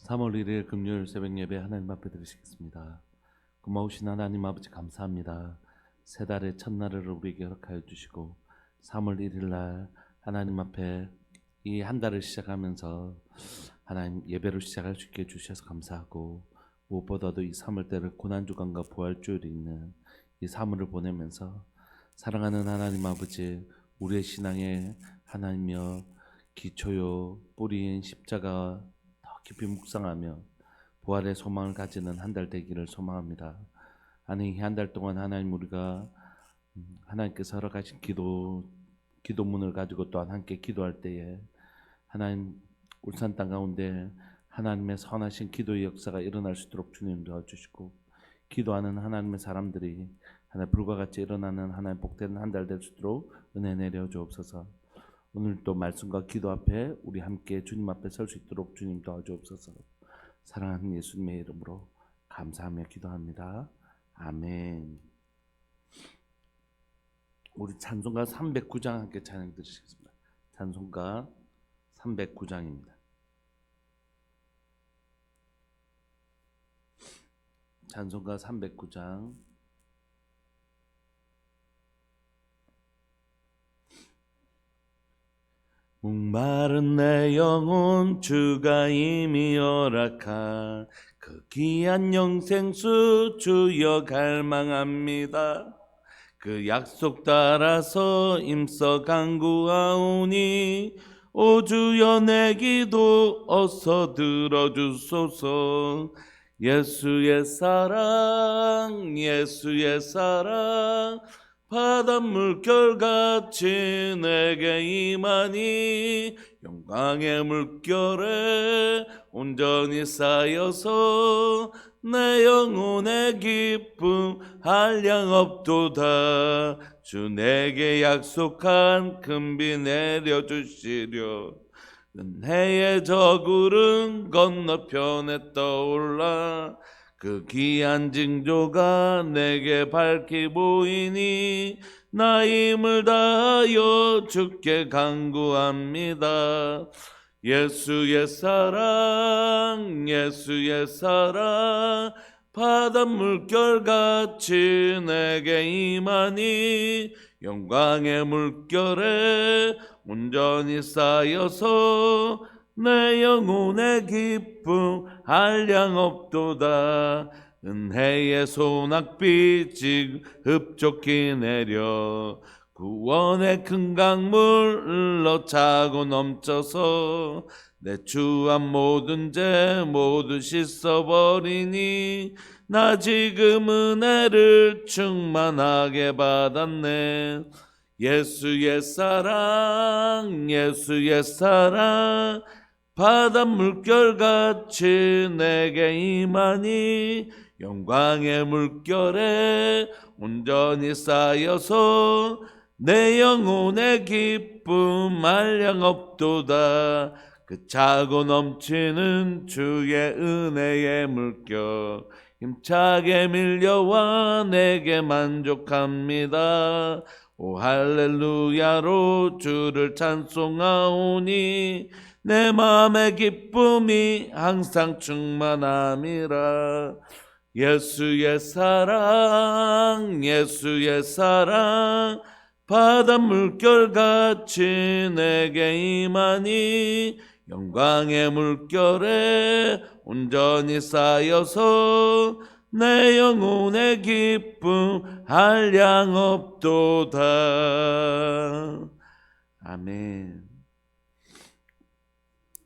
3월 1일 금요일 새벽 예배 하나님 앞에 드리시겠습니다. 고마우신 하나님 아버지 감사합니다. 새 달의 첫날을 우리에게 허락하여 주시고 3월 1일 날 하나님 앞에 이 한 달을 시작하면서 하나님 예배를 시작할 수 있게 해주셔서 감사하고, 무엇보다도 이 3월 때를 고난주간과 부활주일이 있는 이 3월을 보내면서 사랑하는 하나님 아버지, 우리의 신앙의 하나님여 기초요 뿌리인 십자가 더 깊이 묵상하며 부활의 소망을 가지는 한 달 되기를 소망합니다. 아니, 이 한 달 동안 하나님 우리가 하나님께서 허락하신 기도문을 가지고 또한 함께 기도할 때에 하나님 울산 땅 가운데 하나님의 선하신 기도의 역사가 일어날 수 있도록 주님 도와주시고, 기도하는 하나님의 사람들이 하나님 불과 같이 일어나는 하나님 복된 한 달 될 수 있도록 은혜 내려 주옵소서. 오늘 또 말씀과 기도 앞에 우리 함께 주님 앞에 설 수 있도록 주님 도와주옵소서. 사랑하는 예수님의 이름으로 감사하며 기도합니다. 아멘. 우리 찬송가 309장 함께 찬양 드리시겠습니다. 찬송가 309장입니다. 찬송가 309장. 목마른 내 영혼 주가 이미 허락한 그 귀한 영생수 주여 갈망합니다. 그 약속 따라서 임서 간구하오니 오 주여 내 기도 어서 들어주소서. 예수의 사랑 예수의 사랑 바닷물 결같이 내게 임하니 영광의 물결에 온전히 쌓여서 내 영혼의 기쁨 한량없도다. 주 내게 약속한 큰 비 내려주시려. 은혜의 저구름 건너편에 떠올라 그 귀한 징조가 내게 밝히 보이니 나 힘을 다하여 주께 간구합니다. 예수의 사랑 예수의 사랑 바닷물 결같이 내게 임하니 영광의 물결에 온전히 쌓여서 내 영혼의 기쁨 한량없도다. 은혜의 소낙비 흡족히 내려 구원의 큰 강물 흘러차고 넘쳐서 내 추한 모든 죄 모두 씻어버리니 나 지금 은혜를 충만하게 받았네. 예수의 사랑 예수의 사랑 바닷물 결같이 내게 임하니 영광의 물결에 온전히 쌓여서 내 영혼의 기쁨 한량없도다. 그 차고 넘치는 주의 은혜의 물결 힘차게 밀려와 내게 만족합니다. 오 할렐루야로 주를 찬송하오니 내 마음의 기쁨이 항상 충만함이라. 예수의 사랑 예수의 사랑 바닷물 결같이 내게 임하니 영광의 물결에 온전히 쌓여서 내 영혼의 기쁨 한량없도다. 아멘.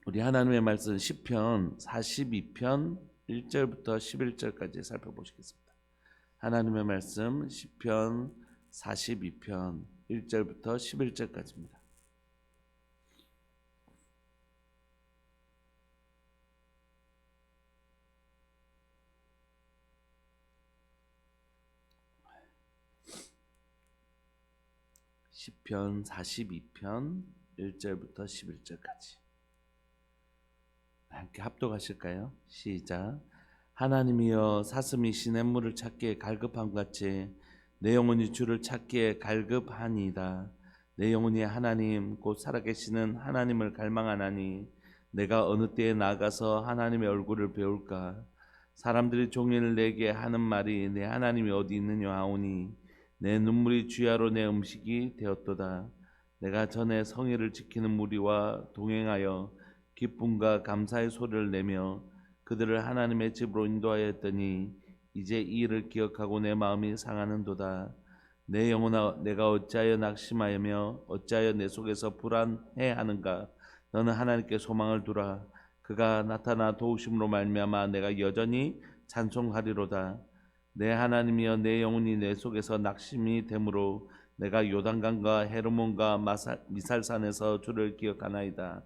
우리 하나님의 말씀 시편 42편 1절부터 11절까지 살펴보시겠습니다. 하나님의 말씀 시편 42편 1절부터 11절까지입니다. 시편 42편 1절부터 11절까지 함께 합독하실까요? 시작. 하나님이여 사슴이 시냇물을 찾기에 갈급함 같이 내 영혼이 주를 찾기에 갈급하니이다. 내 영혼이 하나님 곧 살아계시는 하나님을 갈망하나니 내가 어느 때에 나가서 하나님의 얼굴을 배울까? 사람들이 종일 내게 하는 말이 내 하나님이 어디 있느냐 하오니 내 눈물이 주야로 내 음식이 되었도다. 내가 전에 성회를 지키는 무리와 동행하여 기쁨과 감사의 소리를 내며 그들을 하나님의 집으로 인도하였더니 이제 이 일을 기억하고 내 마음이 상하는도다. 내 영혼아, 내가 어찌하여 낙심하며 어찌하여 내 속에서 불안해하는가? 너는 하나님께 소망을 두라. 그가 나타나 도우심으로 말미암아 내가 여전히 찬송하리로다. 내 하나님이여, 내 영혼이 내 속에서 낙심이 되므로 내가 요단강과 헤르몬과 미살산에서 주를 기억하나이다.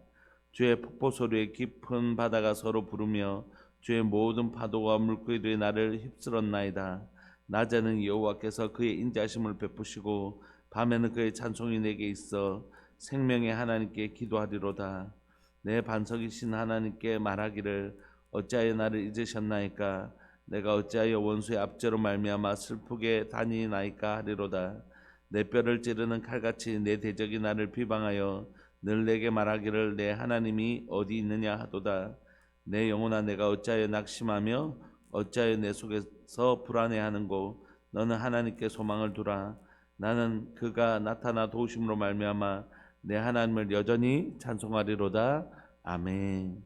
주의 폭포 소리에 깊은 바다가 서로 부르며 주의 모든 파도와 물고기들이 나를 휩쓸었나이다. 낮에는 여호와께서 그의 인자하심을 베푸시고 밤에는 그의 찬송이 내게 있어 생명의 하나님께 기도하리로다. 내 반석이신 하나님께 말하기를 어찌하여 나를 잊으셨나이까? 내가 어찌하여 원수의 압제로 말미암아 슬프게 다니나이까 하리로다. 내 뼈를 찌르는 칼같이 내 대적이 나를 비방하여 늘 내게 말하기를 내 하나님이 어디 있느냐 하도다. 내 영혼아, 내가 어찌하여 낙심하며 어찌하여 내 속에서 불안해하는고? 너는 하나님께 소망을 두라. 나는 그가 나타나 도우심으로 말미암아 내 하나님을 여전히 찬송하리로다. 아멘.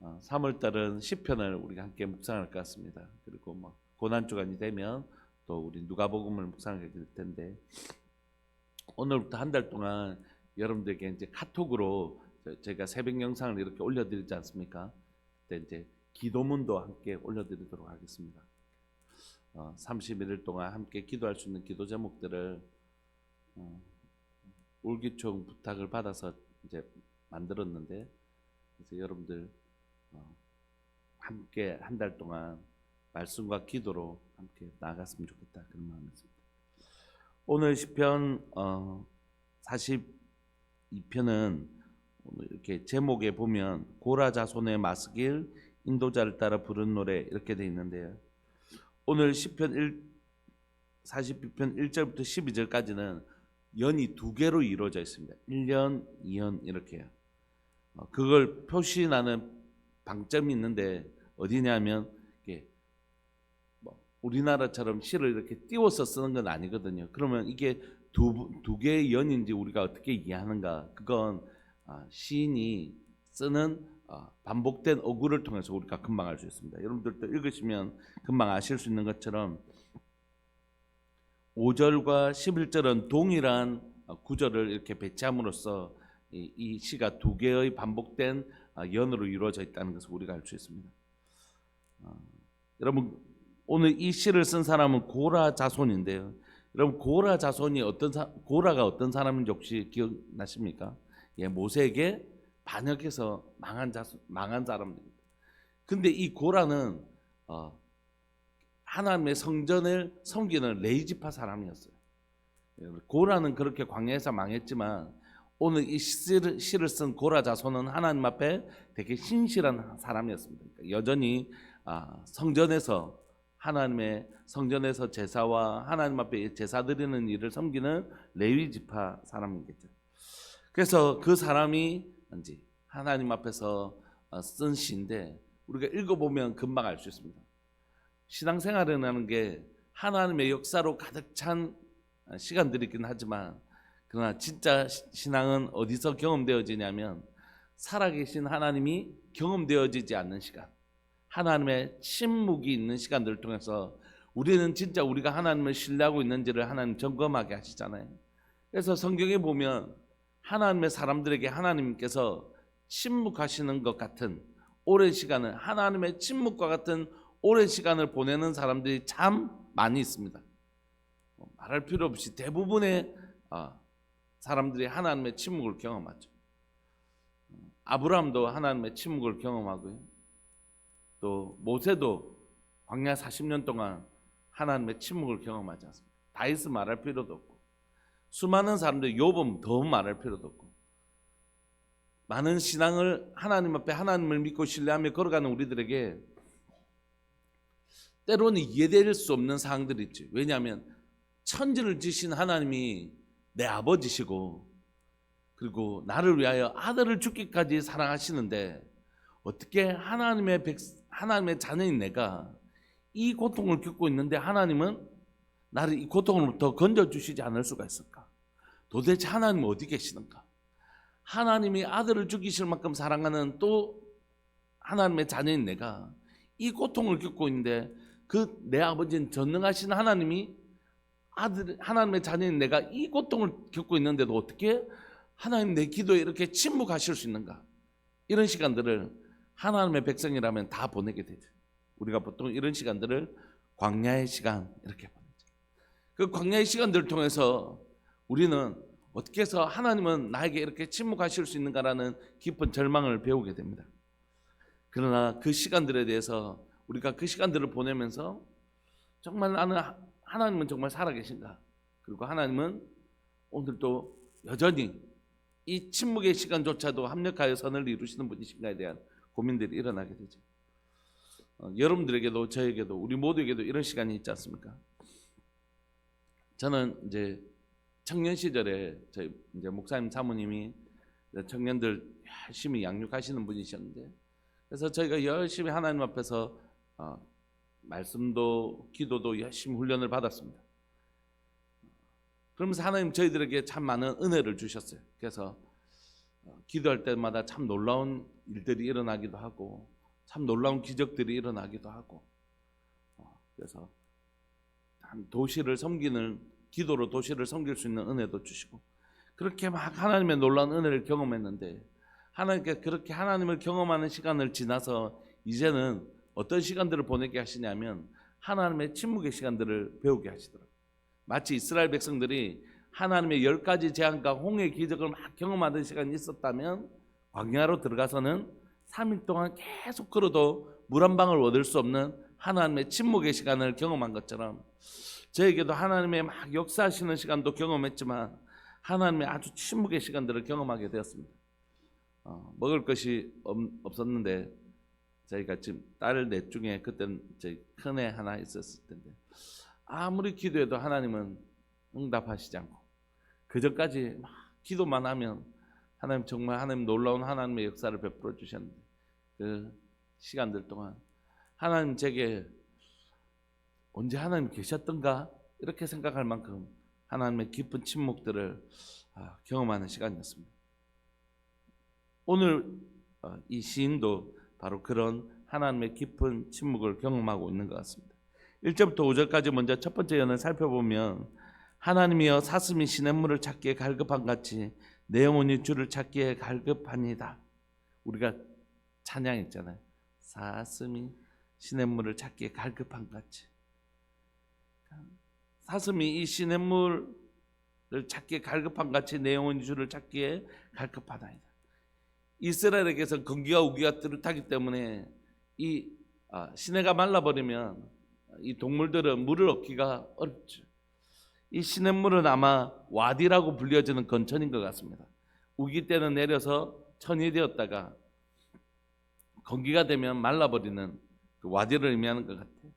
3월달은 시편을 우리가 함께 묵상할 것 같습니다. 그리고 고난 주간이 되면 또 우리 누가복음을 묵상하게 될 텐데, 오늘부터 한 달 동안 여러분들에게 이제 카톡으로 제가 새벽 영상을 이렇게 올려드리지 않습니까? 그때 이제 기도문도 함께 올려드리도록 하겠습니다. 31일 동안 함께 기도할 수 있는 기도 제목들을 울기총 부탁을 받아서 이제 만들었는데, 그래서 여러분들 함께 한 달 동안 말씀과 기도로 함께 나아갔으면 좋겠다, 그런 마음이 있습니다. 오늘 시편 42편은 오늘 이렇게 제목에 보면 고라 자손의 마스길 인도자를 따라 부른 노래 이렇게 돼 있는데요. 오늘 시편 42편 1절부터 12절까지는 연이 두 개로 이루어져 있습니다. 1년, 2년 이렇게요. 그걸 표시나는 방점이 있는데 어디냐면 우리나라처럼 시를 이렇게 띄워서 쓰는 건 아니거든요. 그러면 이게 두 개의 연인지 우리가 어떻게 이해하는가? 그건 시인이 쓰는 반복된 어구를 통해서 우리가 금방 알 수 있습니다. 여러분들도 읽으시면 금방 아실 수 있는 것처럼 5절과 11절은 동일한 구절을 이렇게 배치함으로써 이 시가 두 개의 반복된 연으로 이루어져 있다는 것을 우리가 알 수 있습니다. 여러분, 오늘 이 시를 쓴 사람은 고라 자손인데요. 여러분, 고라 자손이 고라가 어떤 사람인지 혹시 기억나십니까? 모세에게 반역해서 망한 사람입니다. 근데 이 고라는 하나님의 성전을 섬기는 레위지파 사람이었어요. 고라는 그렇게 광야에서 망했지만 오늘 이 시를 쓴 고라 자손은 하나님 앞에 되게 신실한 사람이었습니다. 그러니까 여전히 성전에서 하나님의 성전에서 제사와 하나님 앞에 제사 드리는 일을 섬기는 레위 지파 사람이겠죠. 그래서 그 사람이 이제 하나님 앞에서 쓴 시인데 우리가 읽어보면 금방 알 수 있습니다. 신앙생활이라는 게 하나님의 역사로 가득 찬 시간들이긴 하지만, 그러나 진짜 신앙은 어디서 경험되어지냐면 살아계신 하나님이 경험되어지지 않는 시간, 하나님의 침묵이 있는 시간들을 통해서 우리는 진짜 우리가 하나님을 신뢰하고 있는지를 하나님 점검하게 하시잖아요. 그래서 성경에 보면 하나님의 사람들에게 하나님께서 침묵하시는 것 같은 오랜 시간을, 하나님의 침묵과 같은 오랜 시간을 보내는 사람들이 참 많이 있습니다. 말할 필요 없이 대부분의 사람들이 하나님의 침묵을 경험하죠. 아브라함도 하나님의 침묵을 경험하고요. 또 모세도 광야 40년 동안 하나님의 침묵을 경험하지 않습니다. 다윗은 말할 필요도 없고, 수많은 사람들, 욥은 더 말할 필요도 없고, 많은 신앙을 하나님 앞에 하나님을 믿고 신뢰하며 걸어가는 우리들에게 때로는 이해될 수 없는 사항들이 있죠. 왜냐하면 천지를 지신 하나님이 내 아버지시고 그리고 나를 위하여 아들을 주기까지 사랑하시는데 어떻게 하나님의 자녀인 내가 이 고통을 겪고 있는데 하나님은 나를 이 고통으로부터 건져주시지 않을 수가 있을까? 도대체 하나님은 어디 계시는가? 하나님이 아들을 죽이실 만큼 사랑하는 또 하나님의 자녀인 내가 이 고통을 겪고 있는데 그 내 아버지는 전능하신 하나님이 하나님의 자녀인 내가 이 고통을 겪고 있는데도 어떻게 하나님 내 기도에 이렇게 침묵하실 수 있는가? 이런 시간들을 하나님의 백성이라면 다 보내게 되죠. 우리가 보통 이런 시간들을 광야의 시간 이렇게 보내죠. 그 광야의 시간들을 통해서 우리는 어떻게 해서 하나님은 나에게 이렇게 침묵하실 수 있는가라는 깊은 절망을 배우게 됩니다. 그러나 그 시간들에 대해서 우리가 그 시간들을 보내면서 정말 나는 하나님은 정말 살아계신가? 그리고 하나님은 오늘도 여전히 이 침묵의 시간조차도 합력하여 선을 이루시는 분이신가에 대한 고민들이 일어나게 되죠. 여러분들에게도 저에게도 우리 모두에게도 이런 시간이 있지 않습니까? 저는 이제 청년 시절에 저희 이제 목사님 사모님이 청년들 열심히 양육하시는 분이셨는데, 그래서 저희가 열심히 하나님 앞에서 말씀도 기도도 열심히 훈련을 받았습니다. 그러면서 하나님 저희들에게 참 많은 은혜를 주셨어요. 그래서 기도할 때마다 참 놀라운 일들이 일어나기도 하고 참 놀라운 기적들이 일어나기도 하고, 그래서 도시를 섬기는 기도로 도시를 섬길 수 있는 은혜도 주시고, 그렇게 막 하나님의 놀라운 은혜를 경험했는데, 하나님께 그렇게 하나님을 경험하는 시간을 지나서 이제는 어떤 시간들을 보내게 하시냐면 하나님의 침묵의 시간들을 배우게 하시더라고요. 마치 이스라엘 백성들이 하나님의 10가지 재앙과 홍해의 기적을 막 경험하던 시간이 있었다면 광야로 들어가서는 3일 동안 계속 걸어도 물 한 방울 얻을 수 없는 하나님의 침묵의 시간을 경험한 것처럼 저에게도 하나님의 막 역사하시는 시간도 경험했지만 하나님의 아주 침묵의 시간들을 경험하게 되었습니다. 먹을 것이 없었는데 저희가 지금 딸 넷 중에 그때는 저희 큰애 하나 있었을 텐데 아무리 기도해도 하나님은 응답하시지 않고 그전까지 막 기도만 하면 하나님 정말 하나님 놀라운 하나님의 역사를 베풀어 주셨는데 그 시간들 동안 하나님 제게 언제 하나님 계셨던가 이렇게 생각할 만큼 하나님의 깊은 침묵들을 경험하는 시간이었습니다. 오늘 이 시인도 바로 그런 하나님의 깊은 침묵을 경험하고 있는 것 같습니다. 1절부터 5절까지 먼저 첫 번째 연을 살펴보면 하나님이여 사슴이 시냇물을 찾기에 갈급한 같이 내 영혼이 주를 찾기에 갈급하니이다. 우리가 찬양했잖아요. 사슴이 시냇물을 찾기에 갈급한 같이. 사슴이 이 시냇물을 찾기에 갈급한 같이 내 영혼이 주를 찾기에 갈급하다이다. 이스라엘에게서 건기와 우기가 뚜렷하기 때문에 이 시내가 말라버리면 이 동물들은 물을 얻기가 어렵죠. 이 시냇물은 아마 와디라고 불려지는 건천인 것 같습니다. 우기 때는 내려서 천이 되었다가 건기가 되면 말라버리는 그 와디를 의미하는 것 같아요.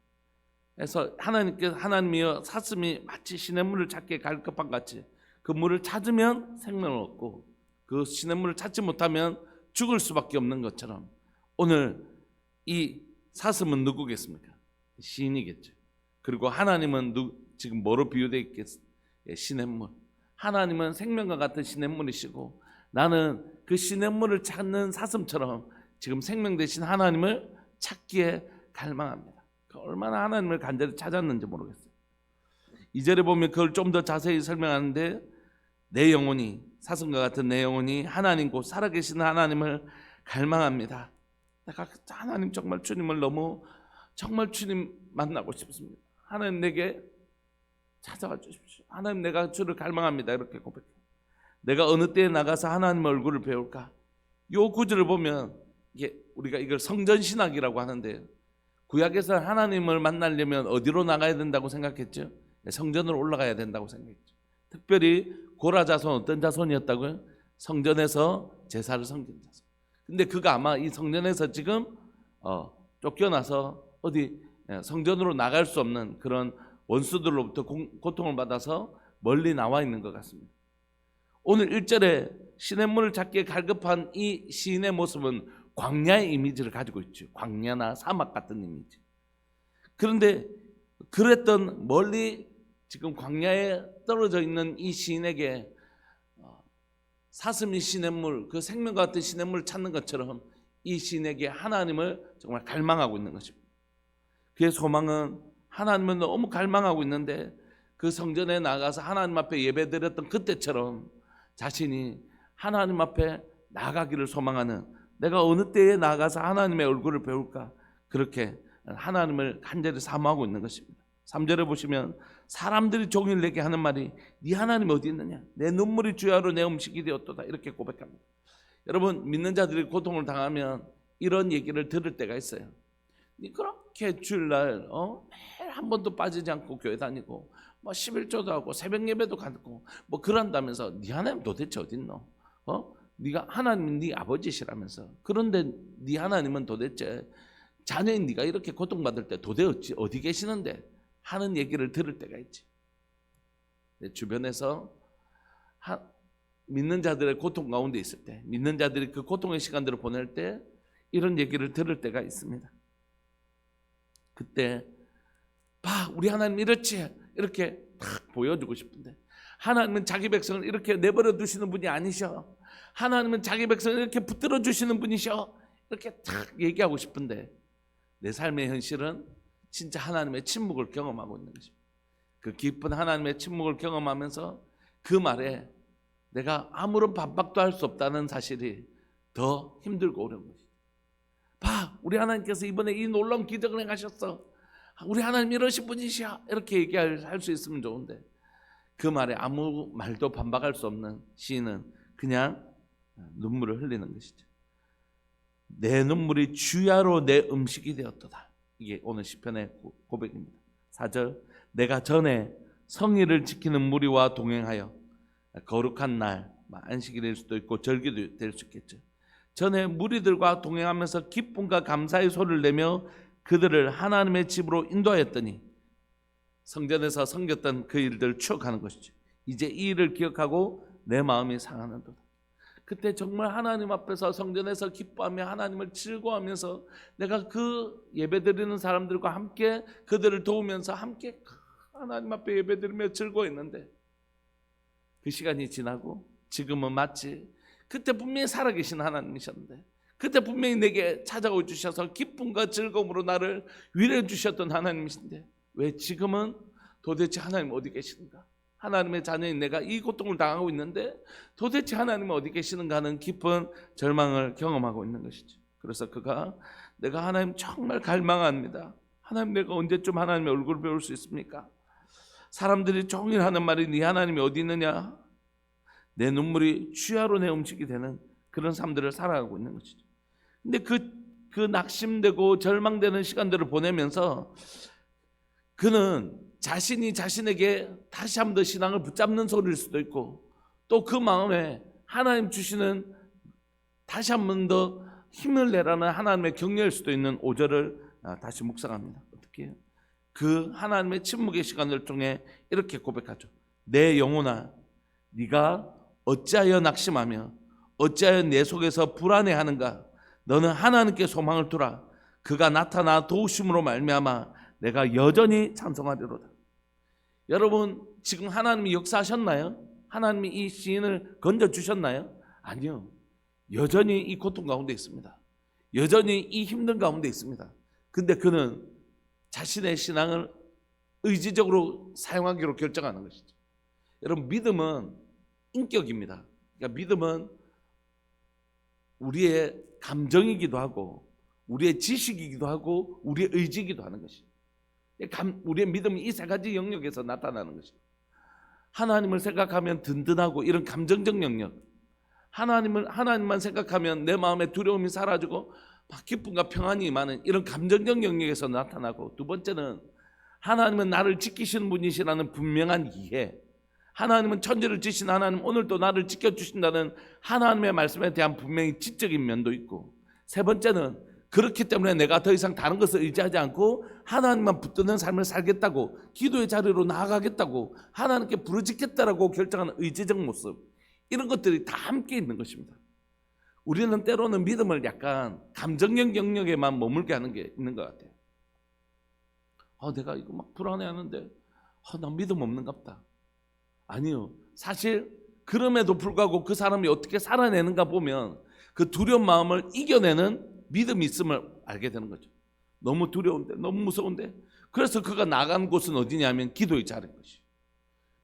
그래서 하나님이여 사슴이 마치 시냇물을 찾기에 갈급한 같이 그 물을 찾으면 생명을 얻고 그 시냇물을 찾지 못하면 죽을 수밖에 없는 것처럼 오늘 이 사슴은 누구겠습니까? 시인이겠죠. 그리고 하나님은 지금 뭐로 비유되어 있겠습니까? 시냇물. 하나님은 생명과 같은 시냇물이시고 나는 그 시냇물을 찾는 사슴처럼 지금 생명 되신 하나님을 찾기에 갈망합니다. 얼마나 하나님을 간절히 찾았는지 모르겠어요. 2절에 보면 그걸 좀 더 자세히 설명하는데 내 영혼이 사슴과 같은 내 영혼이 하나님 곧 살아계신 하나님을 갈망합니다. 내가 하나님 정말 주님을 너무 정말 주님 만나고 싶습니다. 하나님 내게 찾아와 주십시오. 하나님 내가 주를 갈망합니다. 이렇게 고백해요. 내가 어느 때에 나가서 하나님 얼굴을 배울까? 이 구절을 보면 우리가 이걸 성전신학이라고 하는데 구약에서 하나님을 만나려면 어디로 나가야 된다고 생각했죠? 성전으로 올라가야 된다고 생각했죠. 특별히 고라 자손 어떤 자손이었다고요? 성전에서 제사를 섬기는 자손. 근데 그가 아마 이 성전에서 지금 쫓겨나서 어디 성전으로 나갈 수 없는 그런 원수들로부터 고통을 받아서 멀리 나와 있는 것 같습니다. 오늘 1절에 시냇물을 찾기에 갈급한 이 시인의 모습은 광야의 이미지를 가지고 있죠. 광야나 사막 같은 이미지. 그런데 그랬던 멀리 지금 광야에 떨어져 있는 이 시인에게 사슴이 시냇물, 그 생명과 같은 시냇물을 찾는 것처럼 이 시인에게 하나님을 정말 갈망하고 있는 것입니다. 그의 소망은 하나님을 너무 갈망하고 있는데 그 성전에 나가서 하나님 앞에 예배드렸던 그때처럼 자신이 하나님 앞에 나가기를 소망하는, 내가 어느 때에 나가서 하나님의 얼굴을 배울까, 그렇게 하나님을 간절히 사모하고 있는 것입니다. 3절에 보시면 사람들이 종일 내게 하는 말이 네 하나님 어디 있느냐, 내 눈물이 주야로 내 음식이 되었도다, 이렇게 고백합니다. 여러분, 믿는 자들이 고통을 당하면 이런 얘기를 들을 때가 있어요. 네 그렇게 주일날 매일 한 번도 빠지지 않고 교회 다니고 뭐 11조도 하고 새벽 예배도 가고 뭐 그런다면서 네 하나님 도대체 어디 있노? 네가 하나님은 네 아버지시라면서. 그런데 네 하나님은 도대체 자녀인 네가 이렇게 고통받을 때 도대체 어디 계시는데 하는 얘기를 들을 때가 있지. 내 주변에서 믿는 자들의 고통 가운데 있을 때, 믿는 자들이 그 고통의 시간들을 보낼 때 이런 얘기를 들을 때가 있습니다. 그때 봐, 우리 하나님 이렇지, 이렇게 탁 보여주고 싶은데, 하나님은 자기 백성을 이렇게 내버려 두시는 분이 아니셔. 하나님은 자기 백성을 이렇게 붙들어 주시는 분이셔. 이렇게 탁 얘기하고 싶은데 내 삶의 현실은 진짜 하나님의 침묵을 경험하고 있는 것입니다. 그 깊은 하나님의 침묵을 경험하면서 그 말에 내가 아무런 반박도 할 수 없다는 사실이 더 힘들고 어려운 것이죠. 봐, 우리 하나님께서 이번에 이 놀라운 기적을 행하셨어. 우리 하나님 이러신 분이시야. 이렇게 얘기할 수 있으면 좋은데 그 말에 아무 말도 반박할 수 없는 시인은 그냥 눈물을 흘리는 것이죠. 내 눈물이 주야로 내 음식이 되었도다. 이게 오늘 시편의 고백입니다. 4절, 내가 전에 성의를 지키는 무리와 동행하여, 거룩한 날, 안식이 될 수도 있고 절기도 될 수 있겠죠. 전에 무리들과 동행하면서 기쁨과 감사의 소리를 내며 그들을 하나님의 집으로 인도하였더니, 성전에서 섬겼던 그 일들을 추억하는 것이죠. 이제 이 일을 기억하고 내 마음이 상하는도다. 그때 정말 하나님 앞에서 성전에서 기뻐하며 하나님을 즐거워하면서 내가 그 예배드리는 사람들과 함께 그들을 도우면서 함께 하나님 앞에 예배드리며 즐거워했는데, 그 시간이 지나고 지금은 마치 그때 분명히 살아계신 하나님이셨는데, 그때 분명히 내게 찾아오 주셔서 기쁨과 즐거움으로 나를 위로해 주셨던 하나님이신데 왜 지금은 도대체 하나님 어디 계시는가? 하나님의 자녀인 내가 이 고통을 당하고 있는데 도대체 하나님은 어디 계시는가 하는 깊은 절망을 경험하고 있는 것이죠. 그래서 그가 내가 하나님 정말 갈망합니다. 하나님, 내가 언제쯤 하나님의 얼굴을 배울 수 있습니까? 사람들이 종일 하는 말이 네 하나님이 어디 있느냐? 내 눈물이 주야로 내 음식이 되는 그런 삶들을 살아가고 있는 것이죠. 근데 그 낙심되고 절망되는 시간들을 보내면서 그는 자신이 자신에게 다시 한 번 더 신앙을 붙잡는 소리일 수도 있고, 또 그 마음에 하나님 주시는 다시 한 번 더 힘을 내라는 하나님의 격려일 수도 있는 5절을 다시 묵상합니다. 어떻게 해요? 그 하나님의 침묵의 시간을 통해 이렇게 고백하죠. 내 영혼아, 네가 어찌하여 낙심하며 어찌하여 내 속에서 불안해하는가? 너는 하나님께 소망을 두라. 그가 나타나 도우심으로 말미암아 내가 여전히 찬송하리로다. 여러분, 지금 하나님이 역사하셨나요? 하나님이 이 시인을 건져주셨나요? 아니요. 여전히 이 고통 가운데 있습니다. 여전히 이 힘든 가운데 있습니다. 근데 그는 자신의 신앙을 의지적으로 사용하기로 결정하는 것이죠. 여러분, 믿음은 인격입니다. 그러니까 믿음은 우리의 감정이기도 하고 우리의 지식이기도 하고 우리의 의지이기도 하는 것이죠. 우리의 믿음이 이 세 가지 영역에서 나타나는 것입니다. 하나님을 생각하면 든든하고 이런 감정적 영역, 하나님만 생각하면 내 마음의 두려움이 사라지고 기쁨과 평안이 임하는 이런 감정적 영역에서 나타나고, 두 번째는 하나님은 나를 지키시는 분이시라는 분명한 이해, 하나님은 천지를 지신 하나님, 오늘도 나를 지켜주신다는 하나님의 말씀에 대한 분명히 지적인 면도 있고, 세 번째는 그렇기 때문에 내가 더 이상 다른 것을 의지하지 않고 하나님만 붙드는 삶을 살겠다고, 기도의 자리로 나아가겠다고, 하나님께 부르짖겠다라고 결정하는 의지적 모습, 이런 것들이 다 함께 있는 것입니다. 우리는 때로는 믿음을 약간 감정적 영역에만 머물게 하는 게 있는 것 같아요. 내가 이거 막 불안해하는데 난 믿음 없는갑다. 아니요. 사실 그럼에도 불구하고 그 사람이 어떻게 살아내는가 보면 그 두려운 마음을 이겨내는 믿음이 있음을 알게 되는 거죠. 너무 두려운데, 너무 무서운데. 그래서 그가 나간 곳은 어디냐면 기도의 자리인 것이.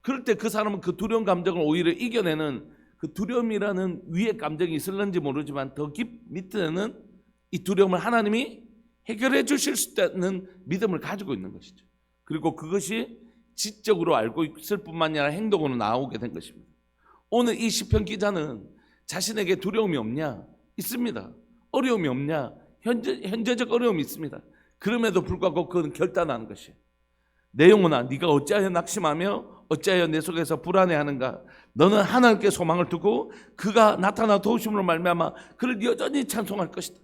그럴 때 그 사람은 그 두려운 감정을 오히려 이겨내는 그 두려움이라는 위의 감정이 있을는지 모르지만 더 밑에는 이 두려움을 하나님이 해결해 주실 수 있다는 믿음을 가지고 있는 것이죠. 그리고 그것이 지적으로 알고 있을 뿐만 아니라 행동으로 나오게 된 것입니다. 오늘 이 시편 기자는 자신에게 두려움이 없냐? 있습니다. 어려움이 없냐? 현재적 어려움이 있습니다. 그럼에도 불구하고 그는 결단하는 것이에요. 내 영혼아, 네가 어찌하여 낙심하며 어찌하여 내 속에서 불안해하는가? 너는 하나님께 소망을 두고 그가 나타나 도우심으로 말미암아 그를 여전히 찬송할 것이다.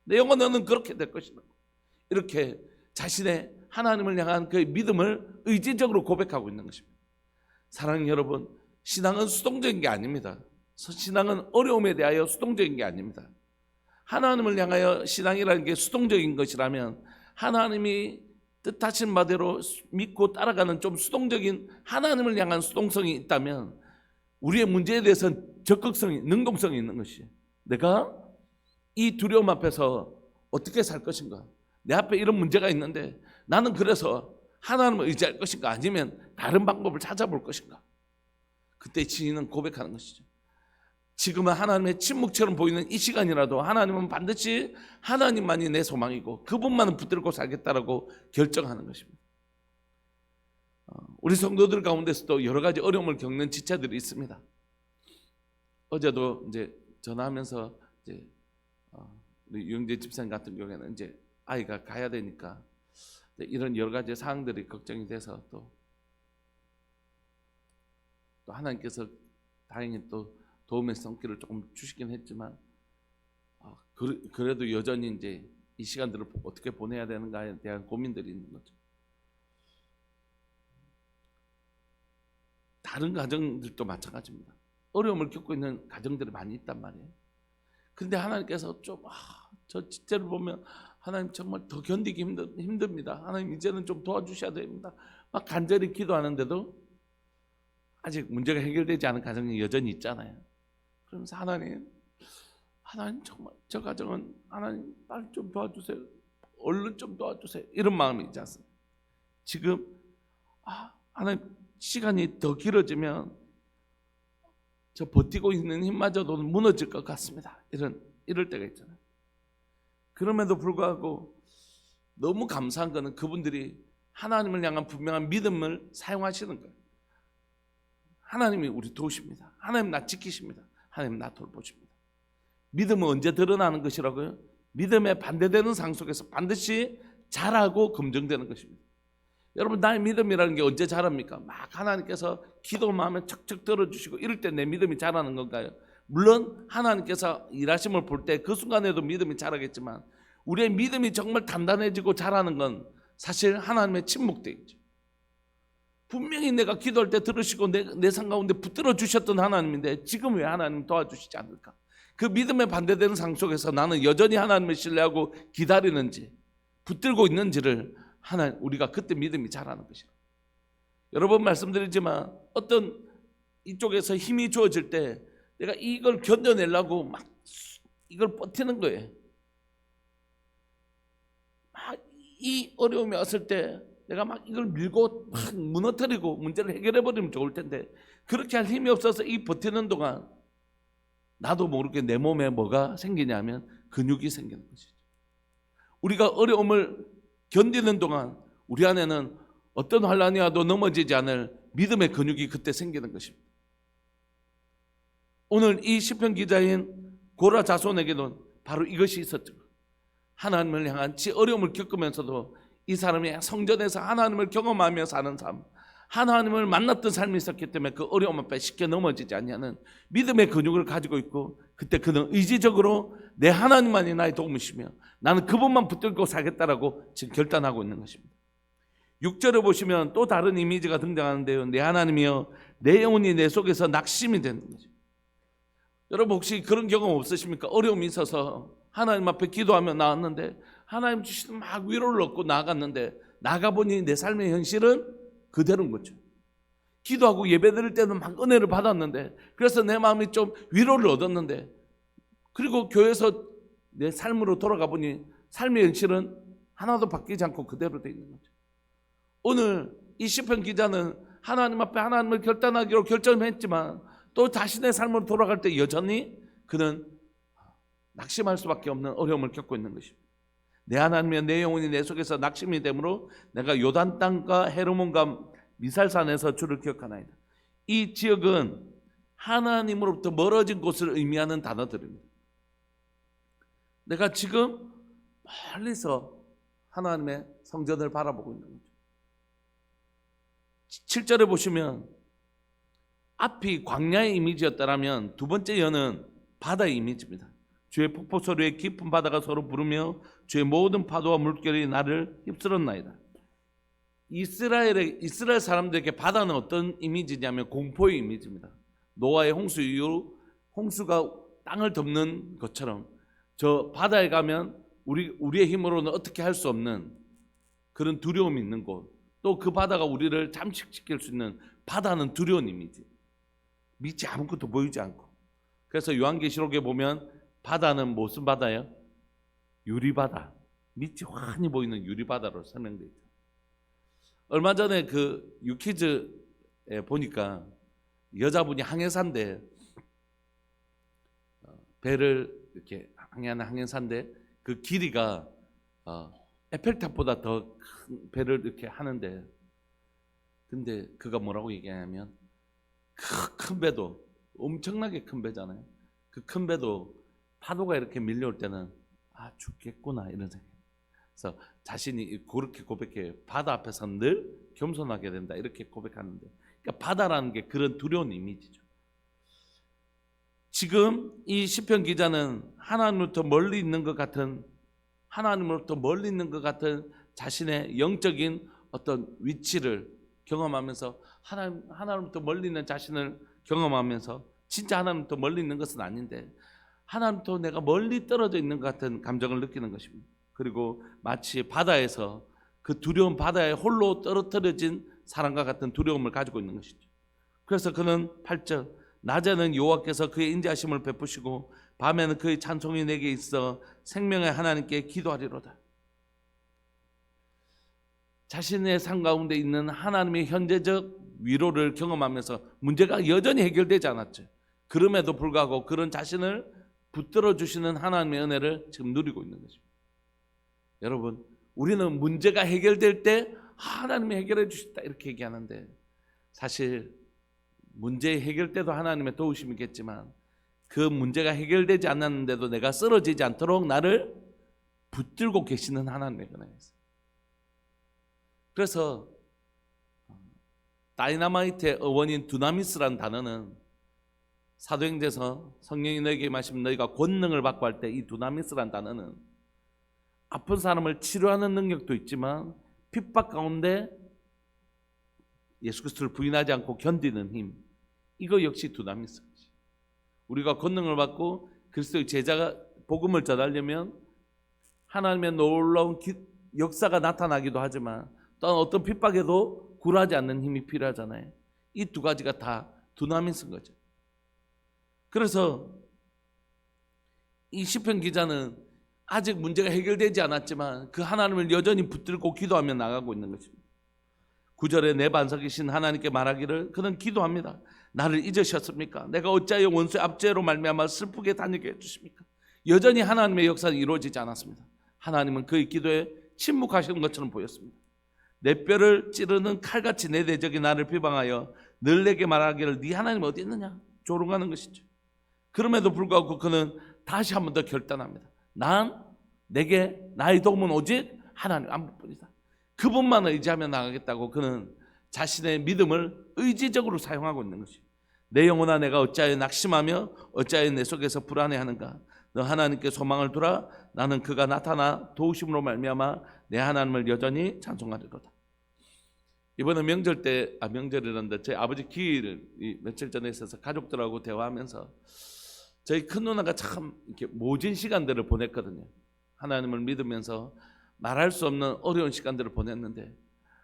내 영혼아, 너는 그렇게 될 것이다. 이렇게 자신의 하나님을 향한 그의 믿음을 의지적으로 고백하고 있는 것입니다. 사랑하는 여러분, 신앙은 수동적인 게 아닙니다. 신앙은 어려움에 대하여 수동적인 게 아닙니다. 하나님을 향하여 신앙이라는 게 수동적인 것이라면 하나님이 뜻하신 바대로 믿고 따라가는 좀 수동적인 하나님을 향한 수동성이 있다면 우리의 문제에 대해서는 적극성이, 능동성이 있는 것이에요. 내가 이 두려움 앞에서 어떻게 살 것인가? 내 앞에 이런 문제가 있는데 나는 그래서 하나님을 의지할 것인가? 아니면 다른 방법을 찾아볼 것인가? 그때 지인은 고백하는 것이죠. 지금은 하나님의 침묵처럼 보이는 이 시간이라도 하나님은 반드시 하나님만이 내 소망이고 그분만은 붙들고 살겠다라고 결정하는 것입니다. 우리 성도들 가운데서도 여러 가지 어려움을 겪는 지체들이 있습니다. 어제도 이제 전화하면서 이제 우리 유영재 집사님 같은 경우에는 이제 아이가 가야 되니까 이런 여러 가지 사항들이 걱정이 돼서 또 하나님께서 다행히 또 도움의 손길을 조금 주시긴 했지만 그래도 여전히 이제 이 시간들을 어떻게 보내야 되는가에 대한 고민들이 있는 거죠. 다른 가정들도 마찬가지입니다. 어려움을 겪고 있는 가정들이 많이 있단 말이에요. 그런데 하나님께서 저 진짜를 보면 하나님 정말 더 견디기 힘듭니다. 하나님 이제는 좀 도와주셔야 됩니다. 막 간절히 기도하는데도 아직 문제가 해결되지 않은 가정이 여전히 있잖아요. 그러면서 하나님 정말 저 가정은 하나님 빨리 좀 도와주세요. 얼른 좀 도와주세요. 이런 마음이 있지 않습니까? 지금 하나님 시간이 더 길어지면 저 버티고 있는 힘마저도 무너질 것 같습니다. 이럴 때가 있잖아요. 그럼에도 불구하고 너무 감사한 것은 그분들이 하나님을 향한 분명한 믿음을 사용하시는 거예요. 하나님이 우리 도우십니다. 하나님 나 지키십니다. 하나님 나 돌보십니다. 믿음은 언제 드러나는 것이라고요? 믿음에 반대되는 상황 속에서 반드시 자라고 검증되는 것입니다. 여러분, 나의 믿음이라는 게 언제 자랍니까? 막 하나님께서 기도만 하면 척척 들어주시고 이럴 때 내 믿음이 자라는 건가요? 물론 하나님께서 일하심을 볼 때 그 순간에도 믿음이 자라겠지만 우리의 믿음이 정말 단단해지고 자라는 건 사실 하나님의 침묵대이죠. 분명히 내가 기도할 때 들으시고 내 삶 가운데 붙들어 주셨던 하나님인데 지금 왜 하나님 도와주시지 않을까? 그 믿음에 반대되는 상황 속에서 나는 여전히 하나님을 신뢰하고 기다리는지 붙들고 있는지를 우리가 그때 믿음이 자라는 것이라. 여러 번 말씀드리지만 어떤 이쪽에서 힘이 주어질 때 내가 이걸 견뎌내려고 막 이걸 버티는 거예요. 막 이 어려움이 왔을 때 내가 막 이걸 밀고 막 무너뜨리고 문제를 해결해버리면 좋을 텐데 그렇게 할 힘이 없어서 이 버티는 동안 나도 모르게 내 몸에 뭐가 생기냐면 근육이 생기는 것이죠. 우리가 어려움을 견디는 동안 우리 안에는 어떤 환란이 와도 넘어지지 않을 믿음의 근육이 그때 생기는 것입니다. 오늘 이 시편 기자인 고라 자손에게는 바로 이것이 있었죠. 하나님을 향한 어려움을 겪으면서도 이 사람이 성전에서 하나님을 경험하며 사는 삶, 하나님을 만났던 삶이 있었기 때문에 그 어려움 앞에 쉽게 넘어지지 않냐는 믿음의 근육을 가지고 있고 그때 그는 의지적으로 내 하나님만이 나의 도움이시며 나는 그분만 붙들고 살겠다라고 지금 결단하고 있는 것입니다. 6절에 보시면 또 다른 이미지가 등장하는데요. 내 하나님이여 내 영혼이 내 속에서 낙심이 되는 거죠. 여러분 혹시 그런 경험 없으십니까? 어려움이 있어서 하나님 앞에 기도하며 나왔는데 하나님 주시는 막 위로를 얻고 나아갔는데 나가보니 내 삶의 현실은 그대로인 거죠. 기도하고 예배드릴 때는 막 은혜를 받았는데, 그래서 내 마음이 좀 위로를 얻었는데, 그리고 교회에서 내 삶으로 돌아가 보니 삶의 현실은 하나도 바뀌지 않고 그대로 되어 있는 거죠. 오늘 이 시편 기자는 하나님 앞에 하나님을 결단하기로 결정했지만 또 자신의 삶으로 돌아갈 때 여전히 그는 낙심할 수밖에 없는 어려움을 겪고 있는 것입니다. 내 하나님이여 내 영혼이 내 속에서 낙심이 되므로 내가 요단 땅과 헤르몬과 미살산에서 주를 기억하나이다. 이 지역은 하나님으로부터 멀어진 곳을 의미하는 단어들입니다. 내가 지금 멀리서 하나님의 성전을 바라보고 있는 거죠. 7절에 보시면 앞이 광야의 이미지였다면 두 번째 여는 바다의 이미지입니다. 주의 폭포 소리에 깊은 바다가 서로 부르며 주의 모든 파도와 물결이 나를 휩쓸었나이다. 이스라엘 사람들에게 바다는 어떤 이미지냐면 공포의 이미지입니다. 노아의 홍수 이후 홍수가 땅을 덮는 것처럼 저 바다에 가면 우리의 힘으로는 어떻게 할 수 없는 그런 두려움이 있는 곳, 또 그 바다가 우리를 잠식시킬 수 있는 바다는 두려운 이미지, 밑이 아무것도 보이지 않고. 그래서 요한계시록에 보면 바다는 무슨 바다예요? 유리바다, 밑이 환히 보이는 유리바다로 설명되어 있죠. 얼마 전에 그 유퀴즈에 보니까 여자분이 항해사인데 배를 이렇게 항해하는 항해사인데 그 길이가 에펠탑보다 더 큰 배를 이렇게 하는데, 근데 그가 뭐라고 얘기하냐면 큰 배도, 엄청나게 큰 배잖아요. 그 큰 배도 파도가 이렇게 밀려올 때는 죽겠구나 이런 생각. 그래서 자신이 그렇게 고백해요. 바다 앞에서는 늘 겸손하게 된다 이렇게 고백하는데, 그러니까 바다라는 게 그런 두려운 이미지죠. 지금 이 시편 기자는 하나님으로부터 멀리 있는 것 같은 자신의 영적인 어떤 위치를 경험하면서 하나님부터 멀리 있는 자신을 경험하면서, 진짜 하나님부터 멀리 있는 것은 아닌데 하나님부터 내가 멀리 떨어져 있는 것 같은 감정을 느끼는 것입니다. 그리고 마치 바다에서 그 두려운 바다에 홀로 떨어뜨려진 사람과 같은 두려움을 가지고 있는 것이죠. 그래서 그는 8절 낮에는 여호와께서 그의 인자하심을 베푸시고 밤에는 그의 찬송이 내게 있어 생명의 하나님께 기도하리로다. 자신의 삶 가운데 있는 하나님의 현재적 위로를 경험하면서 문제가 여전히 해결되지 않았죠. 그럼에도 불구하고 그런 자신을 붙들어 주시는 하나님의 은혜를 지금 누리고 있는 것입니다. 여러분, 우리는 문제가 해결될 때 하나님이 해결해 주셨다 이렇게 얘기하는데, 사실 문제 해결 때도 하나님의 도우심이 있겠지만 그 문제가 해결되지 않았는데도 내가 쓰러지지 않도록 나를 붙들고 계시는 하나님의 은혜가 있어요. 그래서 다이너마이트의 어원인 두나미스라는 단어는 사도행전에서 성령이 너에게 마시면 너희가 권능을 받고 할 때 이 두나미스라는 단어는 아픈 사람을 치료하는 능력도 있지만 핍박 가운데 예수 그리스도를 부인하지 않고 견디는 힘, 이거 역시 두나미스. 우리가 권능을 받고 그리스도의 제자가 복음을 전하려면 하나님의 놀라운 역사가 나타나기도 하지만 또한 어떤 핍박에도 굴하지 않는 힘이 필요하잖아요. 이 두 가지가 다 두나미스인 거죠. 그래서 이 시편 기자는 아직 문제가 해결되지 않았지만 그 하나님을 여전히 붙들고 기도하며 나가고 있는 것입니다. 9절에 내 반석이신 하나님께 말하기를, 그는 기도합니다. 나를 잊으셨습니까? 내가 어찌하여 원수의 압제로 말미암아 슬프게 다니게 해주십니까? 여전히 하나님의 역사는 이루어지지 않았습니다. 하나님은 그의 기도에 침묵하시는 것처럼 보였습니다. 내 뼈를 찌르는 칼같이 내 대적이 나를 비방하여 늘 내게 말하기를 네 하나님 어디 있느냐 조롱하는 것이죠. 그럼에도 불구하고 그는 다시 한 번 더 결단합니다. 내게 나의 도움은 오직 하나님 한 분뿐이다. 그분만 의지하며 나가겠다고 그는 자신의 믿음을 의지적으로 사용하고 있는 것이에요. 내 영혼아 내가 어찌하여 낙심하며 어찌하여 내 속에서 불안해하는가? 너 하나님께 소망을 두라. 나는 그가 나타나 도우심으로 말미암아 내 하나님을 여전히 찬송하리로다. 이번에 명절이란데 저희 아버지 기일을 며칠 전에 있어서 가족들하고 대화하면서 저희 큰 누나가 참 이렇게 모진 시간들을 보냈거든요. 하나님을 믿으면서 말할 수 없는 어려운 시간들을 보냈는데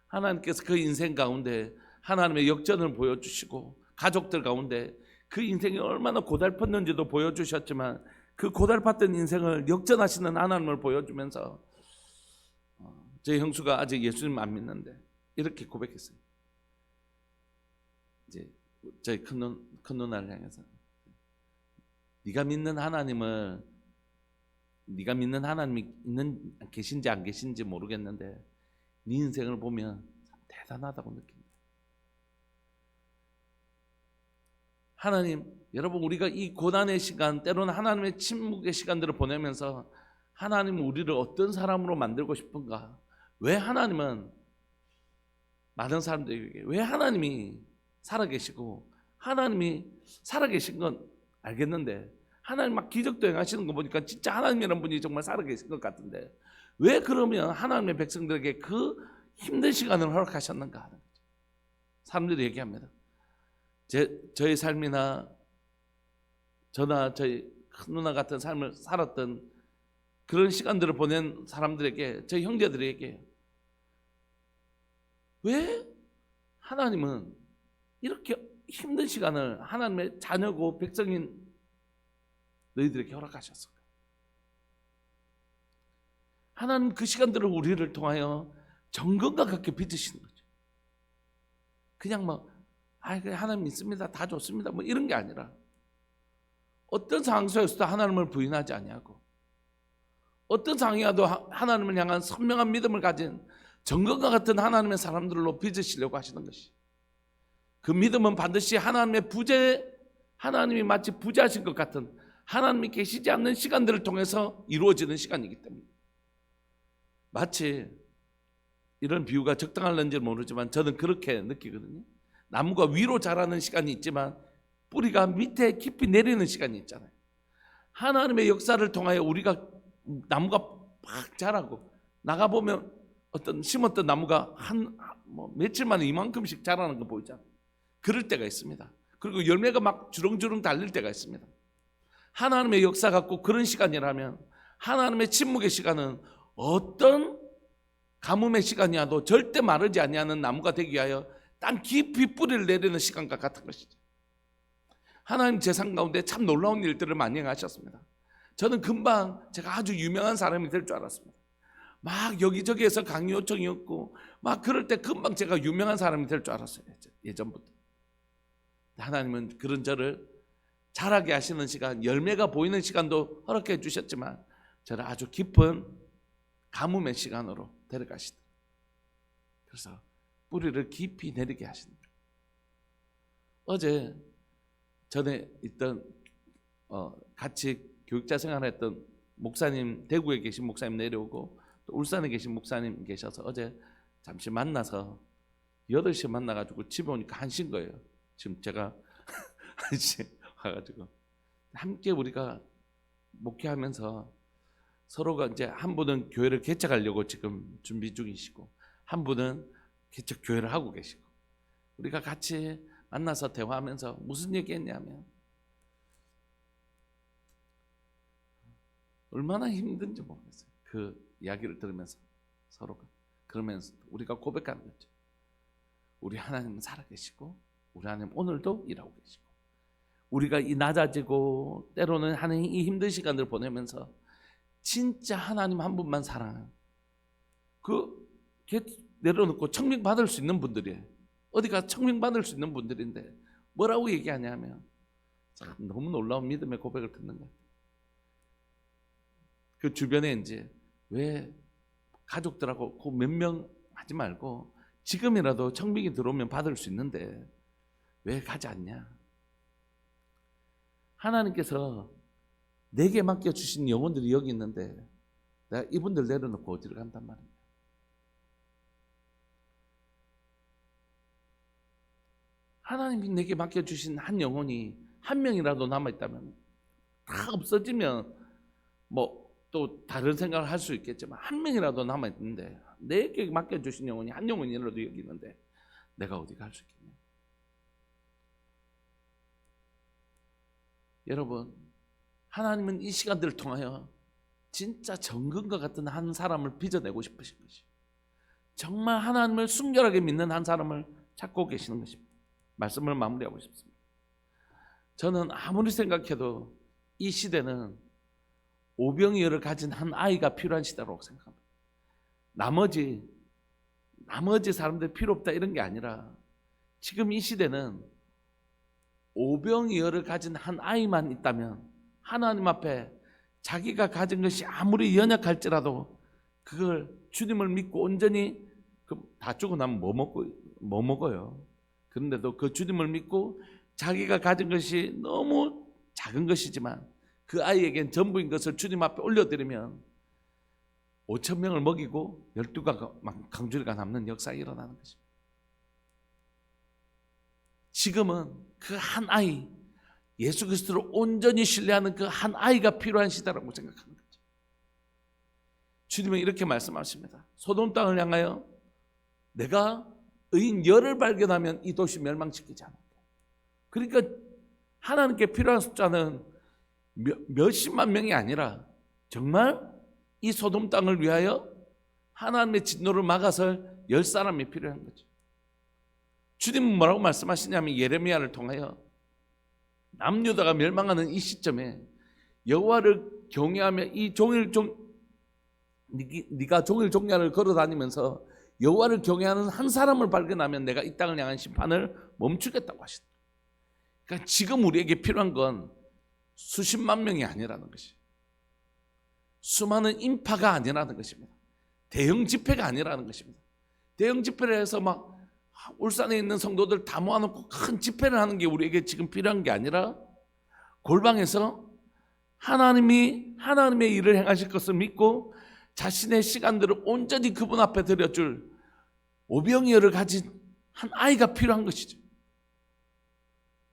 하나님께서 그 인생 가운데 하나님의 역전을 보여주시고 가족들 가운데 그 인생이 얼마나 고달팠는지도 보여주셨지만 그 고달팠던 인생을 역전하시는 하나님을 보여주면서 저희 형수가 아직 예수님 안 믿는데 이렇게 고백했어요. 이제 저희 큰 누나를 향해서 네가 믿는 하나님이 계신지 안 계신지 모르겠는데 네 인생을 보면 참 대단하다고 느낀다. 하나님, 여러분 우리가 이 고난의 시간, 때로는 하나님의 침묵의 시간들을 보내면서 하나님은 우리를 어떤 사람으로 만들고 싶은가? 왜 하나님은 많은 사람들에게 왜 하나님이 살아계시고 하나님이 살아계신 건 알겠는데 하나님 막 기적도 행하시는 거 보니까 진짜 하나님이라는 분이 정말 살아계신 것 같은데 왜 그러면 하나님의 백성들에게 그 힘든 시간을 허락하셨는가 하는 거죠. 사람들이 얘기합니다. 저희 삶이나 저나 저희 큰 누나 같은 삶을 살았던 그런 시간들을 보낸 사람들에게 저희 형제들에게 왜 하나님은 이렇게 힘든 시간을 하나님의 자녀고 백성인 너희들에게 허락하셨을까? 하나님 그 시간들을 우리를 통하여 정금과 같게 빚으시는 거죠. 그냥 하나님 믿습니다, 다 좋습니다 뭐 이런 게 아니라 어떤 상황 속에서도 하나님을 부인하지 아니하고 어떤 상황이라도 하나님을 향한 선명한 믿음을 가진 정금과 같은 하나님의 사람들로 빚으시려고 하시는 것이 그 믿음은 반드시 하나님이 마치 부재하신 것 같은 하나님이 계시지 않는 시간들을 통해서 이루어지는 시간이기 때문에 마치 이런 비유가 적당할는지 모르지만 저는 그렇게 느끼거든요. 나무가 위로 자라는 시간이 있지만 뿌리가 밑에 깊이 내리는 시간이 있잖아요. 하나님의 역사를 통하여 우리가 나무가 막 자라고 나가보면 심었던 나무가 며칠 만에 이만큼씩 자라는 거 보이잖아요. 그럴 때가 있습니다. 그리고 열매가 막 주렁주렁 달릴 때가 있습니다. 하나님의 역사 갖고 그런 시간이라면 하나님의 침묵의 시간은 어떤 가뭄의 시간이라도 절대 마르지 아니하는 나무가 되기 위하여 땅 깊이 뿌리를 내리는 시간과 같은 것이죠. 하나님 재상 가운데 참 놀라운 일들을 많이 행하셨습니다. 저는 금방 제가 아주 유명한 사람이 될 줄 알았습니다. 막 여기저기에서 강의 요청이 없고 막 그럴 때 금방 제가 유명한 사람이 될 줄 알았어요. 예전부터. 하나님은 그런 저를 자라게 하시는 시간, 열매가 보이는 시간도 허락해 주셨지만 저를 아주 깊은 가뭄의 시간으로 데려가시다. 그래서 뿌리를 깊이 내리게 하신다. 어제 전에 있던 같이 교육자 생활했던 목사님, 대구에 계신 목사님 내려오고 또 울산에 계신 목사님 계셔서 어제 잠시 만나서 8시에 만나가지고 집에 오니까 1시인 거예요. 지금 제가 1시에 와가지고 함께 우리가 목회하면서 서로가 이제 한 분은 교회를 개척하려고 지금 준비 중이시고 한 분은 개척 교회를 하고 계시고 우리가 같이 만나서 대화하면서 무슨 얘기했냐면 얼마나 힘든지 모르겠어요. 그 이야기를 들으면서 서로가 그러면서 우리가 고백하는 거죠. 우리 하나님은 살아계시고 우리 하나님 오늘도 일하고 계시고 우리가 이 낮아지고 때로는 하는 이 힘든 시간을 보내면서 진짜 하나님 한 분만 사랑하는 내려놓고 청명 받을 수 있는 분들이에요. 어디가 청명 받을 수 있는 분들인데 뭐라고 얘기하냐면 참 너무 놀라운 믿음의 고백을 듣는 거예요. 그 주변에 이제 왜 가족들하고 그 몇 명 하지 말고 지금이라도 청명이 들어오면 받을 수 있는데 왜 가지 않냐? 하나님께서 내게 맡겨주신 영혼들이 여기 있는데 내가 이분들 내려놓고 어디를 간단 말이에요. 하나님이 내게 맡겨주신 한 영혼이 한 명이라도 남아있다면 다 없어지면 또 다른 생각을 할 수 있겠지만 한 명이라도 남아있는데 내게 맡겨주신 영혼이 한 영혼이라도 여기 있는데 내가 어디 갈 수 있겠냐? 여러분 하나님은 이 시간들을 통하여 진짜 정금과 같은 한 사람을 빚어내고 싶으신 것이, 정말 하나님을 순결하게 믿는 한 사람을 찾고 계시는 것입니다. 말씀을 마무리하고 싶습니다. 저는 아무리 생각해도 이 시대는 오병이어를 가진 한 아이가 필요한 시대라고 생각합니다. 나머지 사람들 필요 없다 이런 게 아니라, 지금 이 시대는 오병이어를 가진 한 아이만 있다면 하나님 앞에 자기가 가진 것이 아무리 연약할지라도 그걸 주님을 믿고 온전히, 다 주고 나면 뭐 먹어요? 그런데도 그 주님을 믿고 자기가 가진 것이 너무 작은 것이지만 그 아이에겐 전부인 것을 주님 앞에 올려드리면 5,000명을 먹이고 12강주리가 남는 역사가 일어나는 것입니다. 지금은 그 한 아이, 예수 그리스도를 온전히 신뢰하는 그 한 아이가 필요한 시대라고 생각하는 거죠. 주님은 이렇게 말씀하십니다. 소돔 땅을 향하여 내가 의인 열을 발견하면 이 도시 멸망시키지 않을게. 그러니까 하나님께 필요한 숫자는 몇십만 명이 아니라 정말 이 소돔 땅을 위하여 하나님의 진노를 막아설 10사람이 필요한 거죠. 주님은 뭐라고 말씀하시냐면, 예레미야를 통하여 남유다가 멸망하는 이 시점에 여호와를 경외하며 네가 종일 종야를 걸어다니면서 여호와를 경외하는 한 사람을 발견하면 내가 이 땅을 향한 심판을 멈추겠다고 하시다. 그러니까 지금 우리에게 필요한 건 수십만 명이 아니라는 것이, 수많은 인파가 아니라는 것입니다. 대형 집회가 아니라는 것입니다. 대형 집회를 해서 막 울산에 있는 성도들 다 모아놓고 큰 집회를 하는 게 우리에게 지금 필요한 게 아니라, 골방에서 하나님의 일을 행하실 것을 믿고 자신의 시간들을 온전히 그분 앞에 드려줄 오병이어를 가진 한 아이가 필요한 것이죠.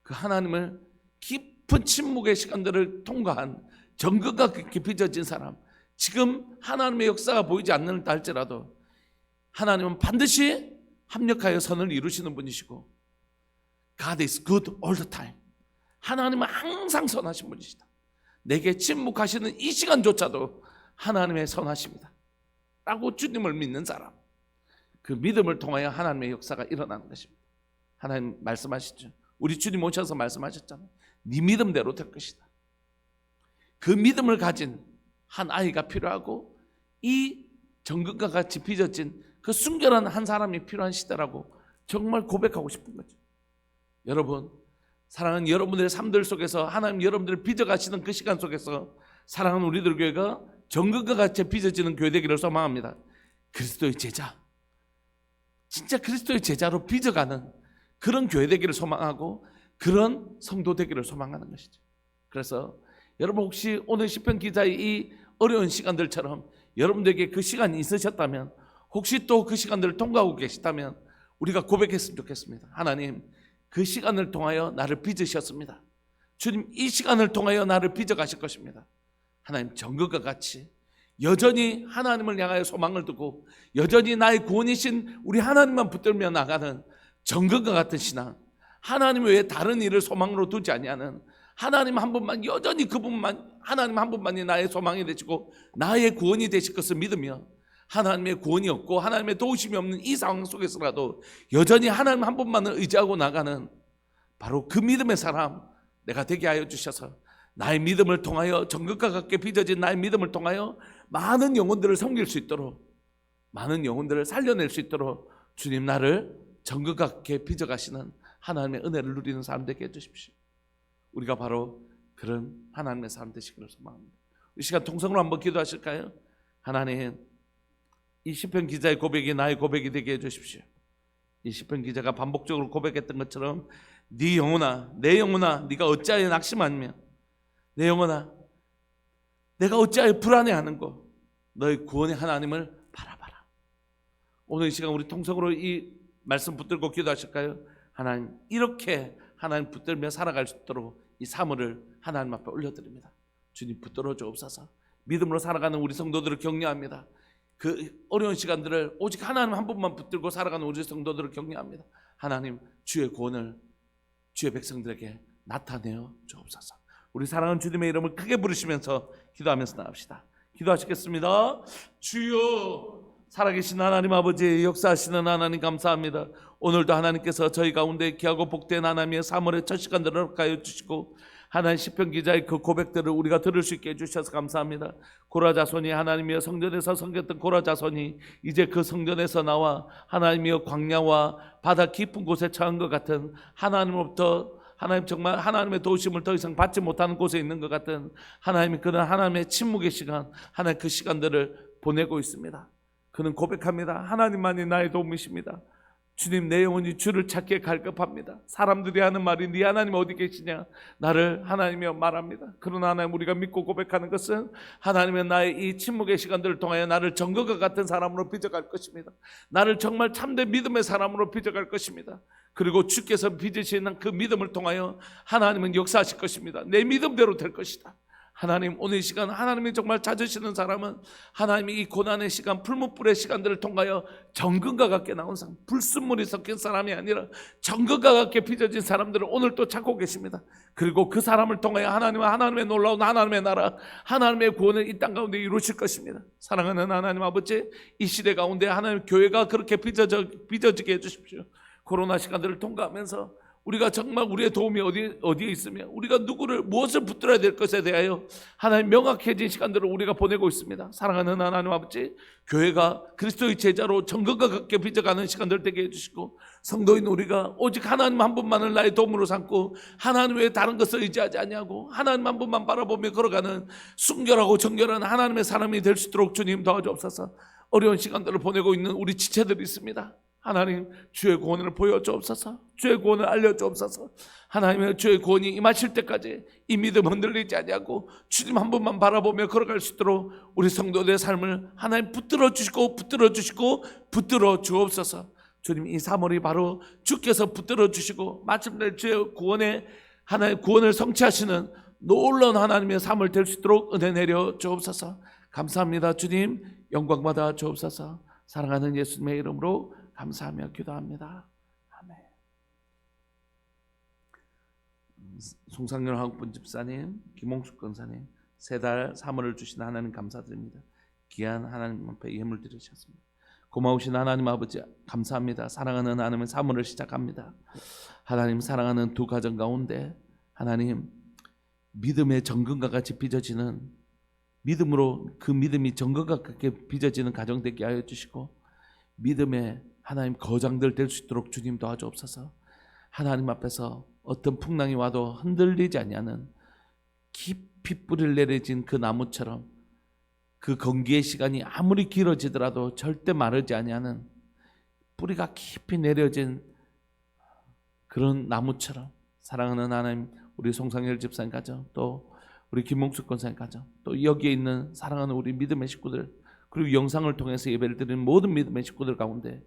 그 하나님을 깊은 침묵의 시간들을 통과한 정금과 깊이 빚어진 사람, 지금 하나님의 역사가 보이지 않는다 할지라도 하나님은 반드시 합력하여 선을 이루시는 분이시고, God is good all the time. 하나님은 항상 선하신 분이시다. 내게 침묵하시는 이 시간조차도 하나님의 선하십니다 라고 주님을 믿는 사람, 그 믿음을 통하여 하나님의 역사가 일어나는 것입니다. 하나님 말씀하시죠. 우리 주님 오셔서 말씀하셨잖아요. 네 믿음대로 될 것이다. 그 믿음을 가진 한 아이가 필요하고, 이 정금과 같이 빚어진 그 순결한 한 사람이 필요한 시대라고 정말 고백하고 싶은 거죠. 여러분, 사랑하는 여러분들의 삶들 속에서 하나님 여러분들을 빚어가시는 그 시간 속에서 사랑하는 우리들 교회가 정금과 같이 빚어지는 교회 되기를 소망합니다. 그리스도의 제자, 진짜 그리스도의 제자로 빚어가는 그런 교회 되기를 소망하고 그런 성도 되기를 소망하는 것이죠. 그래서 여러분, 혹시 오늘 시편 기자의 이 어려운 시간들처럼 여러분들에게 그 시간이 있으셨다면, 혹시 또 그 시간들을 통과하고 계시다면 우리가 고백했으면 좋겠습니다. 하나님, 그 시간을 통하여 나를 빚으셨습니다. 주님, 이 시간을 통하여 나를 빚어 가실 것입니다. 하나님, 정금과 같이 여전히 하나님을 향하여 소망을 두고 여전히 나의 구원이신 우리 하나님만 붙들며 나가는 정금과 같은 신앙, 하나님 외에 다른 일을 소망으로 두지 아니하는, 하나님 한 분만, 여전히 그분만, 하나님 한 분만이 나의 소망이 되시고 나의 구원이 되실 것을 믿으며, 하나님의 구원이 없고 하나님의 도우심이 없는 이 상황 속에서라도 여전히 하나님 한 분만을 의지하고 나가는 바로 그 믿음의 사람 내가 되게 하여 주셔서, 나의 믿음을 통하여, 정금과 같게 빚어진 나의 믿음을 통하여 많은 영혼들을 섬길 수 있도록, 많은 영혼들을 살려낼 수 있도록 주님, 나를 정금과 같게 빚어가시는 하나님의 은혜를 누리는 사람 되게 해주십시오. 우리가 바로 그런 하나님의 사람 되시기를 소망합니다. 이 시간 통성으로 한번 기도하실까요? 하나님, 이 시편 기자의 고백이 나의 고백이 되게 해주십시오. 이 시편 기자가 반복적으로 고백했던 것처럼, 네 영혼아, 내 영혼아, 네가 어찌하여 낙심하며, 내 영혼아, 내가 어찌하여 불안해하는고, 너의 구원의 하나님을 바라봐라. 오늘 이 시간 우리 통성으로 이 말씀 붙들고 기도하실까요? 하나님, 이렇게 하나님 붙들며 살아갈 수 있도록 이 사물을 하나님 앞에 올려드립니다. 주님, 붙들어 주옵소서. 믿음으로 살아가는 우리 성도들을 격려합니다. 그 어려운 시간들을 오직 하나님 한 분만 붙들고 살아가는 우리 성도들을 격려합니다. 하나님, 주의 구원을 주의 백성들에게 나타내어 주옵소서. 우리 사랑하는 주님의 이름을 크게 부르시면서 기도하면서 나갑시다. 기도하시겠습니다. 주여, 살아계신 하나님 아버지, 역사하시는 하나님 감사합니다. 오늘도 하나님께서 저희 가운데 귀하고 복된 하나님의 3월의 첫 시간들을 허락하여 주시고 하나님 시편 기자의 그 고백들을 우리가 들을 수 있게 해주셔서 감사합니다. 고라자손이 하나님이여 성전에서 섬겼던 고라자손이 이제 그 성전에서 나와 하나님이여 광야와 바다 깊은 곳에 처한 것 같은, 하나님으로부터 하나님 정말 하나님의 도우심을 더 이상 받지 못하는 곳에 있는 것 같은 하나님이 그런 하나님의 침묵의 시간, 하나님 그 시간들을 보내고 있습니다. 그는 고백합니다. 하나님만이 나의 도움이십니다. 주님, 내 영혼이 주를 찾기에 갈급합니다. 사람들이 하는 말이 네 하나님 어디 계시냐, 나를 하나님이여 말합니다. 그러나 하나님, 우리가 믿고 고백하는 것은 하나님은 나의 이 침묵의 시간들을 통하여 나를 정글과 같은 사람으로 빚어갈 것입니다. 나를 정말 참된 믿음의 사람으로 빚어갈 것입니다. 그리고 주께서 빚으시는 그 믿음을 통하여 하나님은 역사하실 것입니다. 내 믿음대로 될 것이다. 하나님, 오늘 이 시간 하나님이 정말 찾으시는 사람은 하나님이 이 고난의 시간, 풀무불의 시간들을 통하여 정금과 같게 나온 사람, 불순물이 섞인 사람이 아니라 정금과 같게 빚어진 사람들을 오늘 또 찾고 계십니다. 그리고 그 사람을 통하여 하나님은 하나님의 놀라운 하나님의 나라, 하나님의 구원을 이 땅 가운데 이루실 것입니다. 사랑하는 하나님 아버지, 이 시대 가운데 하나님 교회가 그렇게 빚어지게 해주십시오. 코로나 시간들을 통과하면서 우리가 정말 우리의 도움이 어디에 있으며 우리가 누구를 무엇을 붙들어야 될 것에 대하여 하나님 명확해진 시간들을 우리가 보내고 있습니다. 사랑하는 하나님 아버지, 교회가 그리스도의 제자로 정금과 같게 빚어가는 시간들 되게 해주시고, 성도인 우리가 오직 하나님 한 분만을 나의 도움으로 삼고 하나님 외에 다른 것을 의지하지 아니하고 하나님 한 분만 바라보며 걸어가는 순결하고 정결한 하나님의 사람이 될 수 있도록 주님 도와주옵소서. 어려운 시간들을 보내고 있는 우리 지체들이 있습니다. 하나님, 주의 구원을 보여주옵소서. 주의 구원을 알려주옵소서. 하나님의 주의 구원이 임하실 때까지 이 믿음 흔들리지 아니하고 주님 한 분만 바라보며 걸어갈 수 있도록 우리 성도들의 삶을 하나님 붙들어 주시고 붙들어 주옵소서. 주님, 이 3월이 바로 주께서 붙들어 주시고 마침내 주의 구원의 하나님 구원을 성취하시는 놀라운 하나님의 삶을 될 수 있도록 은혜 내려 주옵소서. 감사합니다. 주님, 영광 받아 주옵소서. 사랑하는 예수님의 이름으로 감사하며 기도합니다. 아멘. 송상열 한국분 집사님, 김홍숙 권사님, 세 달 3월을 주신 하나님 감사드립니다. 귀한 하나님 앞에 예물 드리셨습니다. 고마우신 하나님 아버지 감사합니다. 사랑하는 하나님의 3월을 시작합니다. 하나님, 사랑하는 두 가정 가운데 하나님 믿음의 정금과 같이 빚어지는, 믿음으로 그 믿음이 정금과 같게 빚어지는 가정 되게 하여 주시고, 믿음의 하나님 거장들 될 수 있도록 주님 도와주옵소서. 하나님 앞에서 어떤 풍랑이 와도 흔들리지 아니하는 깊이 뿌리를 내려진 그 나무처럼, 그 건기의 시간이 아무리 길어지더라도 절대 마르지 아니하는 뿌리가 깊이 내려진 그런 나무처럼, 사랑하는 하나님, 우리 송상열 집사님 가정, 또 우리 김몽숙 권사님 가정, 또 여기에 있는 사랑하는 우리 믿음의 식구들, 그리고 영상을 통해서 예배를 드리는 모든 믿음의 식구들 가운데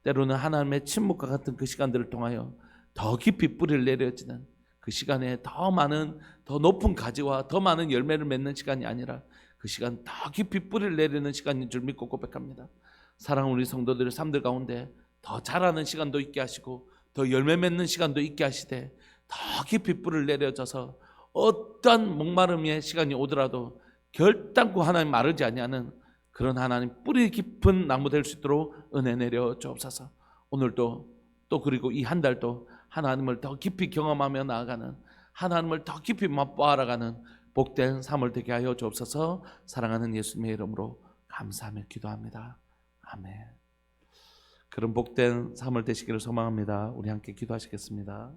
때로는 하나님의 침묵과 같은 그 시간들을 통하여 더 깊이 뿌리를 내려지는 그 시간에 더 많은, 더 높은 가지와 더 많은 열매를 맺는 시간이 아니라 그 시간 더 깊이 뿌리를 내리는 시간인 줄 믿고 고백합니다. 사랑하는 우리 성도들의 삶들 가운데 더 자라는 시간도 있게 하시고 더 열매 맺는 시간도 있게 하시되 더 깊이 뿌리를 내려져서 어떠한 목마름의 시간이 오더라도 결단코 하나님 마르지 아니하는 그런 하나님 뿌리 깊은 나무 될 수 있도록 은혜 내려 주옵소서. 오늘도 또 그리고 이 한 달도 하나님을 더 깊이 경험하며 나아가는, 하나님을 더 깊이 맛보아 알아가는 복된 삶을 되게 하여 주옵소서. 사랑하는 예수님의 이름으로 감사하며 기도합니다. 아멘. 그런 복된 삶을 되시기를 소망합니다. 우리 함께 기도하시겠습니다.